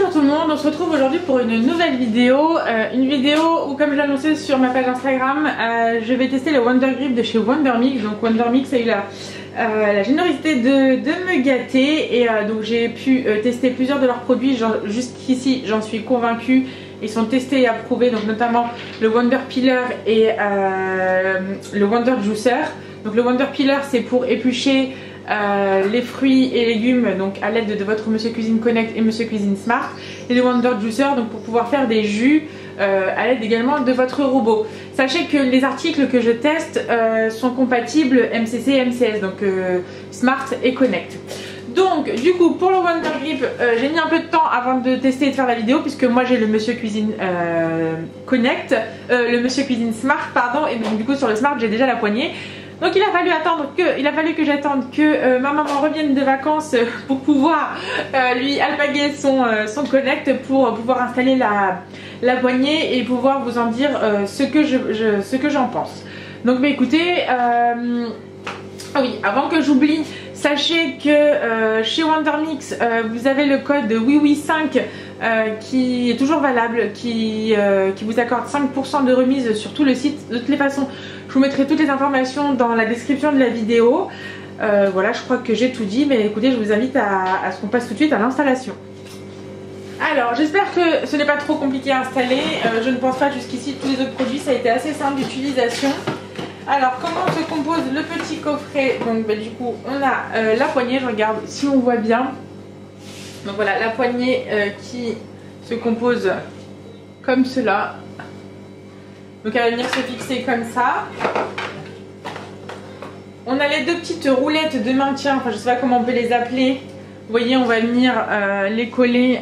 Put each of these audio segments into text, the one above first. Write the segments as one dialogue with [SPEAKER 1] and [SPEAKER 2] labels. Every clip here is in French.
[SPEAKER 1] Bonjour tout le monde, on se retrouve aujourd'hui pour une nouvelle vidéo. Une vidéo où, comme je l'ai annoncé sur ma page Instagram, je vais tester le Wonder Grip de chez Wonder Mix. Donc Wonder Mix a eu la générosité de me gâter et donc j'ai pu tester plusieurs de leurs produits. Jusqu'ici j'en suis convaincue, ils sont testés et approuvés, donc notamment le Wonder Peeler et le Wonder Juicer. Donc le Wonder Peeler, c'est pour éplucher les fruits et légumes donc à l'aide de votre Monsieur Cuisine Connect et Monsieur Cuisine Smart, et le Wonder Juicer donc pour pouvoir faire des jus à l'aide également de votre robot. Sachez que les articles que je teste sont compatibles MCC et MCS, donc Smart et Connect. Donc du coup pour le Wonder Grip j'ai mis un peu de temps avant de tester et de faire la vidéo, puisque moi j'ai le Monsieur Cuisine Connect, le Monsieur Cuisine Smart pardon, et donc, du coup sur le Smart j'ai déjà la poignée. Donc il a fallu que j'attende que ma maman revienne de vacances pour pouvoir lui alpaguer son Connect, pour pouvoir installer la poignée et pouvoir vous en dire ce que j'en pense. Donc bah, écoutez, ah oui, avant que j'oublie, sachez que chez Wonder Mix vous avez le code WIWI5 qui est toujours valable, qui vous accorde 5% de remise sur tout le site. De toutes les façons, je vous mettrai toutes les informations dans la description de la vidéo. Voilà, je crois que j'ai tout dit, mais écoutez, je vous invite à ce qu'on passe tout de suite à l'installation. Alors, j'espère que ce n'est pas trop compliqué à installer. Je ne pense pas jusqu'ici, tous les autres produits, ça a été assez simple d'utilisation. Alors, comment se compose le petit coffret? Donc, bah, du coup, on a la poignée, je regarde si on voit bien. Donc voilà, la poignée qui se compose comme cela. Donc elle va venir se fixer comme ça. On a les deux petites roulettes de maintien, enfin je sais pas comment on peut les appeler. Vous voyez, on va venir les coller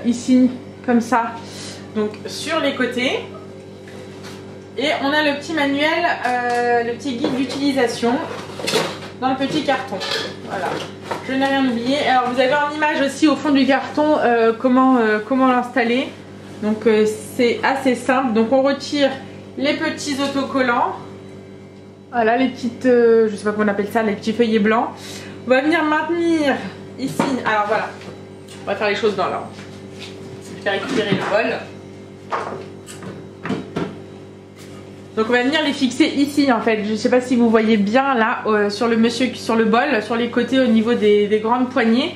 [SPEAKER 1] ici comme ça, donc sur les côtés. Et on a le petit manuel, le petit guide d'utilisation dans le petit carton. Voilà, je n'ai rien oublié. Alors vous avez en image aussi au fond du carton comment l'installer. Donc c'est assez simple. Donc on retire les petits autocollants. Voilà, les petites, je sais pas comment on appelle ça, les petits feuillets blancs. On va venir maintenir ici. Alors voilà, on va faire les choses dans l'ordre. Je vais récupérer le bol. Donc on va venir les fixer ici en fait. Je sais pas si vous voyez bien là sur le bol, sur les côtés au niveau des grandes poignées.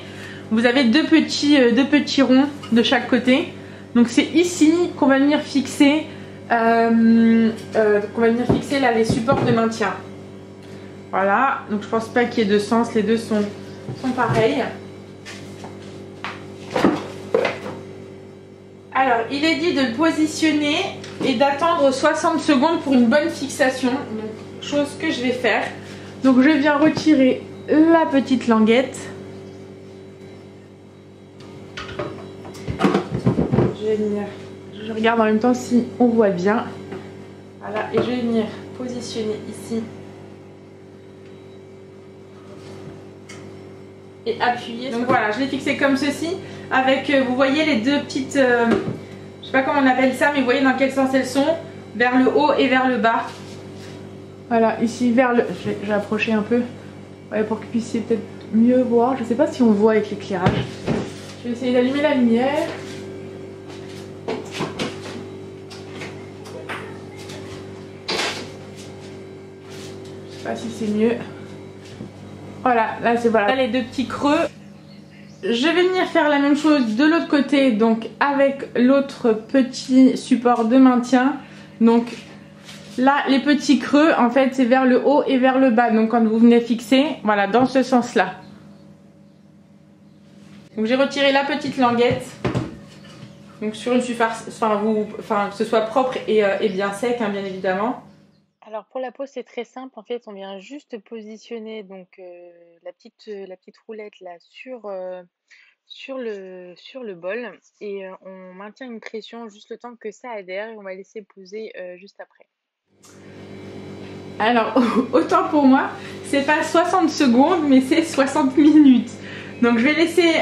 [SPEAKER 1] Vous avez deux petits ronds de chaque côté. Donc c'est ici qu'on va venir fixer là les supports de maintien. Voilà, donc je pense pas qu'il y ait de sens, les deux sont pareils. Alors il est dit de le positionner et d'attendre 60 secondes pour une bonne fixation, donc chose que je vais faire. Donc je viens retirer la petite languette. Je regarde en même temps si on voit bien. Voilà, et je vais venir positionner ici et appuyer. Donc voilà, je l'ai fixé comme ceci avec, vous voyez les deux petites, je sais pas comment on appelle ça, mais vous voyez dans quel sens elles sont, vers le haut et vers le bas. Voilà, ici vers le, je vais approcher un peu, ouais, pour que vous puissiez peut-être mieux voir. Je sais pas si on voit avec l'éclairage. Je vais essayer d'allumer la lumière. Si c'est mieux. Voilà, là c'est voilà. Là, les deux petits creux. Je vais venir faire la même chose de l'autre côté, donc avec l'autre petit support de maintien. Donc là, les petits creux, en fait, c'est vers le haut et vers le bas. Donc quand vous venez fixer, voilà, dans ce sens-là. Donc j'ai retiré la petite languette. Donc sur une surface, que ce soit propre et bien sec, hein, bien évidemment.
[SPEAKER 2] Alors pour la pose c'est très simple, en fait on vient juste positionner donc la petite roulette là sur le bol et on maintient une pression juste le temps que ça adhère et on va laisser poser juste après.
[SPEAKER 1] Alors autant pour moi, c'est pas 60 secondes mais c'est 60 minutes. Donc je vais laisser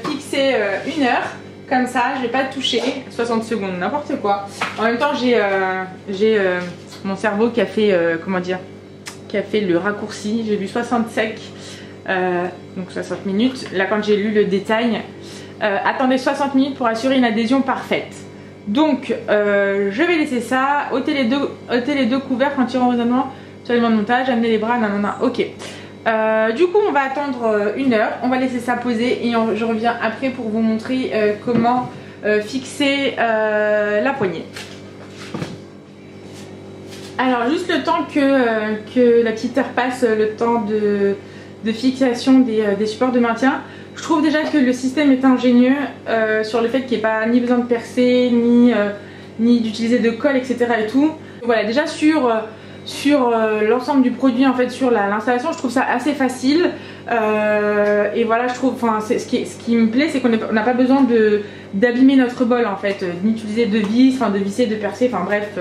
[SPEAKER 1] fixer 1 heure. Comme ça, je vais pas toucher 60 secondes, n'importe quoi. En même temps, j'ai mon cerveau qui a fait, qui a fait le raccourci. J'ai vu 60 secs, donc 60 minutes. Là, quand j'ai lu le détail, attendez 60 minutes pour assurer une adhésion parfaite. Donc je vais laisser ça, ôter les deux couverts quand il y aura un raisonnement sur l'élément de montage, amener les bras, nanana, ok. Du coup on va attendre 1 heure, on va laisser ça poser et je reviens après pour vous montrer comment fixer la poignée. Alors juste le temps que la petite heure passe, le temps de fixation des supports de maintien, je trouve déjà que le système est ingénieux sur le fait qu'il n'y ait pas ni besoin de percer, ni d'utiliser de colle, etc. et tout. Voilà, déjà sur l'ensemble du produit, en fait, sur l'installation, je trouve ça assez facile. Et voilà, je trouve, enfin, ce qui me plaît, c'est qu'on n'a pas besoin d'abîmer notre bol, en fait, d'utiliser de vis, enfin de visser, de percer, enfin bref,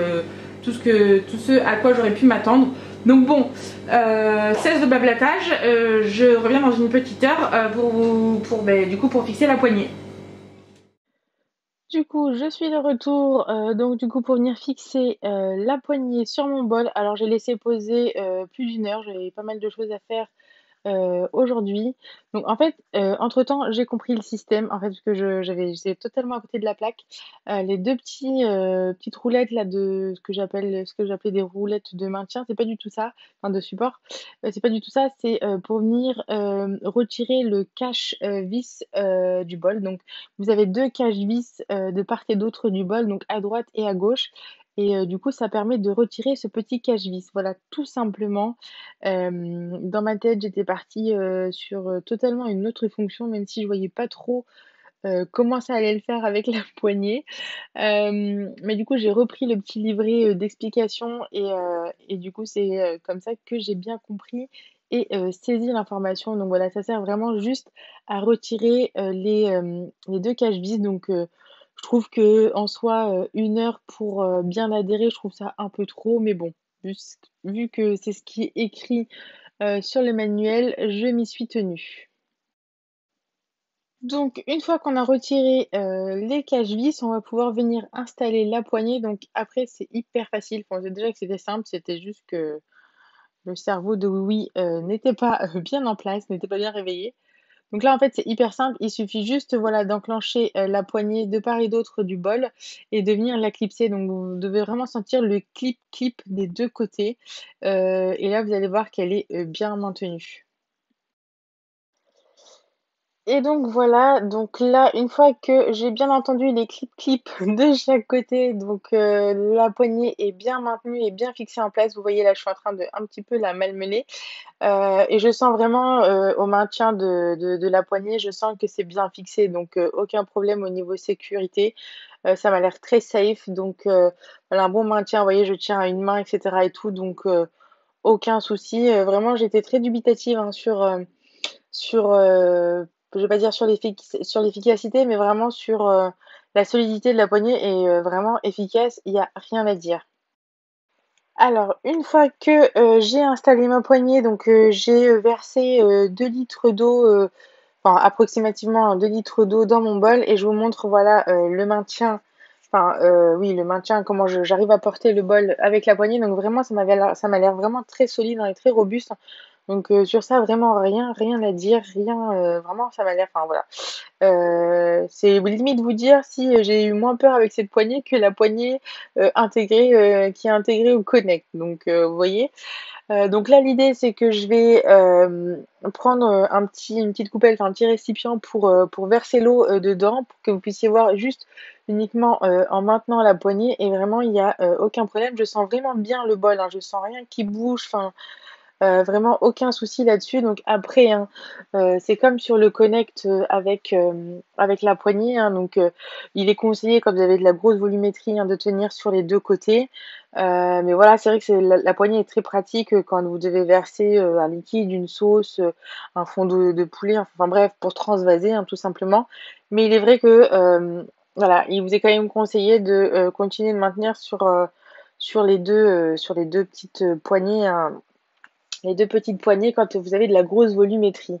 [SPEAKER 1] tout ce à quoi j'aurais pu m'attendre. Donc bon, cesse de blablatage, je reviens dans une petite heure pour fixer la poignée.
[SPEAKER 2] Du coup, je suis de retour, donc du coup pour venir fixer la poignée sur mon bol. Alors j'ai laissé poser plus d'1 heure, j'avais pas mal de choses à faire aujourd'hui. Donc en fait, entre-temps, j'ai compris le système, en fait, parce que j'étais totalement à côté de la plaque. Les 2 petites roulettes là de ce que j'appelais des roulettes de maintien, c'est pas du tout ça, enfin de support, c'est pas du tout ça, c'est, pour venir, retirer le cache, vis, du bol. Donc vous avez 2 cache vis, de part et d'autre du bol, donc à droite et à gauche et du coup, ça permet de retirer ce petit cache vis. Voilà, tout simplement. Dans ma tête, j'étais partie, sur, totalement une autre fonction, même si je voyais pas trop, comment ça allait le faire avec la poignée. Mais du coup, j'ai repris le petit livret, d'explications et du coup, c'est, comme ça que j'ai bien compris et saisi l'information. Donc voilà, ça sert vraiment juste à retirer, les 2 cache-vis. Donc je trouve qu'en soi, 1 heure pour, bien adhérer, je trouve ça un peu trop. Mais bon, vu que c'est ce qui est écrit, sur le manuel, je m'y suis tenue. Donc une fois qu'on a retiré, les cache-vis, on va pouvoir venir installer la poignée. Donc après c'est hyper facile, enfin, déjà que c'était simple, c'était juste que le cerveau de Oui Oui, n'était pas, bien en place, n'était pas bien réveillé. Donc là, en fait, c'est hyper simple, il suffit juste, voilà, d'enclencher, la poignée de part et d'autre du bol et de venir la clipser. Donc vous devez vraiment sentir le clip clip des 2 côtés, et là, vous allez voir qu'elle est, bien maintenue. Et donc voilà, donc là, une fois que j'ai bien entendu les clips de chaque côté, donc la poignée est bien maintenue et bien fixée en place. Vous voyez là, je suis en train de un petit peu la malmeler, et je sens vraiment, au maintien de la poignée, je sens que c'est bien fixé, donc aucun problème au niveau sécurité. Ça m'a l'air très safe, donc voilà, un bon maintien. Vous voyez, je tiens à une main et cetera et tout, donc aucun souci. Vraiment, j'étais très dubitative, hein, sur, je vais pas dire sur l'efficacité, mais vraiment sur, la solidité de la poignée et vraiment efficace, il y a rien à dire. Alors une fois que, j'ai installé ma poignée, donc j'ai, versé, 2 litres d'eau, enfin approximativement 2 litres d'eau dans mon bol et je vous montre voilà, le maintien, enfin, oui le maintien, comment j'arrive à porter le bol avec la poignée. Donc vraiment ça m'a l'air vraiment très solide, hein, et très robuste. Donc sur ça vraiment rien à dire, rien, vraiment ça m'a l'air, enfin voilà. C'est limite vous dire si, j'ai eu moins peur avec cette poignée que la poignée, intégrée, qui est intégrée au Connect. Donc vous voyez? Donc là l'idée c'est que je vais, prendre, une petite coupelle, enfin un petit récipient pour verser l'eau, dedans, pour que vous puissiez voir juste uniquement, en maintenant la poignée et vraiment il y a, aucun problème. Je sens vraiment bien le bol, hein, je sens rien qui bouge, enfin vraiment aucun souci là-dessus. Donc après, hein, c'est comme sur le Connect, avec la poignée, hein, donc il est conseillé quand vous avez de la grosse volumétrie, hein, de tenir sur les 2 côtés. Mais voilà, c'est vrai que c'est la poignée est très pratique, quand vous devez verser, un liquide, une sauce, un fond de poulet, enfin bref, pour transvaser, hein, tout simplement. Mais il est vrai que, voilà, il vous est quand même conseillé de, continuer de maintenir sur les 2 petites, poignées, hein, les 2 petites poignées quand vous avez de la grosse volumétrie.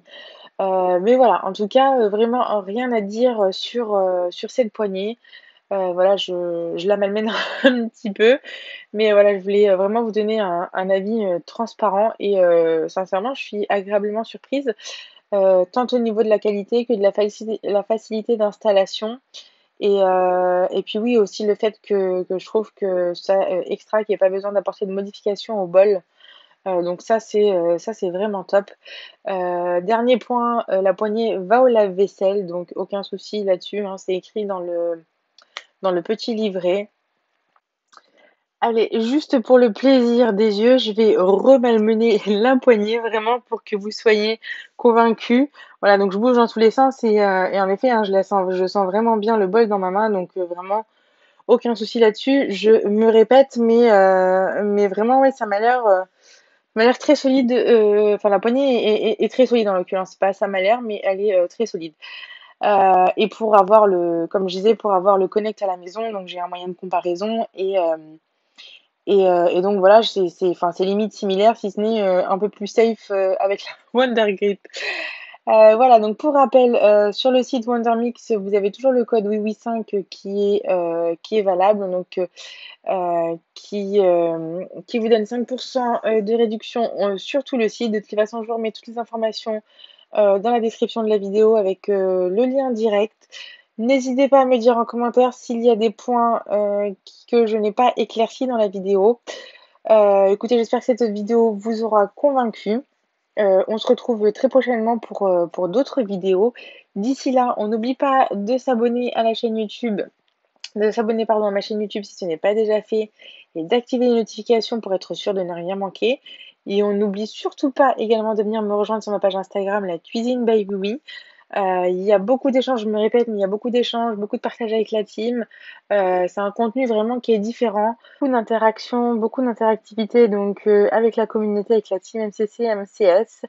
[SPEAKER 2] Mais voilà, en tout cas, vraiment rien à dire, sur cette poignée. Voilà, je la malmène un petit peu, mais voilà, je voulais, vraiment vous donner un avis, transparent et sincèrement, je suis agréablement surprise. tant au niveau de la qualité que de la facilité d'installation. Et puis oui, aussi le fait que je trouve que ça extra, qu'il n'y ait pas besoin d'apporter de modifications au bol. Donc ça c'est vraiment top. Dernier point, la poignée va au lave-vaisselle, donc aucun souci là-dessus, hein, c'est écrit dans le petit livret. Allez, juste pour le plaisir des yeux, je vais remalmener la poignée vraiment pour que vous soyez convaincus. Voilà, donc je bouge dans tous les sens et en effet, hein, je sens vraiment bien le bol dans ma main, donc vraiment aucun souci là-dessus. Je me répète, mais vraiment, ouais, m'a l'air très solide. Enfin, la poignée est très solide en l'occurrence. C'est pas ça m'a l'air, mais elle est très solide. Et pour avoir comme je disais, pour avoir le connect à la maison, donc j'ai un moyen de comparaison et donc voilà, enfin, c'est limite similaire, si ce n'est un peu plus safe avec la Wonder Grip. Voilà, donc pour rappel, sur le site Wondermix, vous avez toujours le code WIWI5 qui est valable, donc qui vous donne 5% de réduction sur tout le site. De toute façon, je vous remets toutes les informations dans la description de la vidéo avec le lien direct. N'hésitez pas à me dire en commentaire s'il y a des points que je n'ai pas éclaircis dans la vidéo. Écoutez, j'espère que cette vidéo vous aura convaincu. On se retrouve très prochainement pour d'autres vidéos. D'ici là, on n'oublie pas de s'abonner à la chaîne YouTube, de s'abonner pardon, à ma chaîne YouTube si ce n'est pas déjà fait et d'activer les notifications pour être sûr de ne rien manquer. Et on n'oublie surtout pas également de venir me rejoindre sur ma page Instagram, la cuisine by Oui. Il y a beaucoup d'échanges, je me répète, mais il y a beaucoup d'échanges, beaucoup de partage avec la team. C'est un contenu vraiment qui est différent, beaucoup d'interactions, beaucoup d'interactivité donc avec la communauté, avec la team MCC, MCS.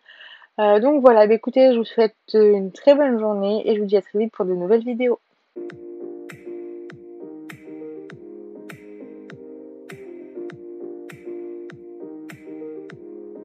[SPEAKER 2] Donc voilà, bah, écoutez, je vous souhaite une très bonne journée et je vous dis à très vite pour de nouvelles vidéos.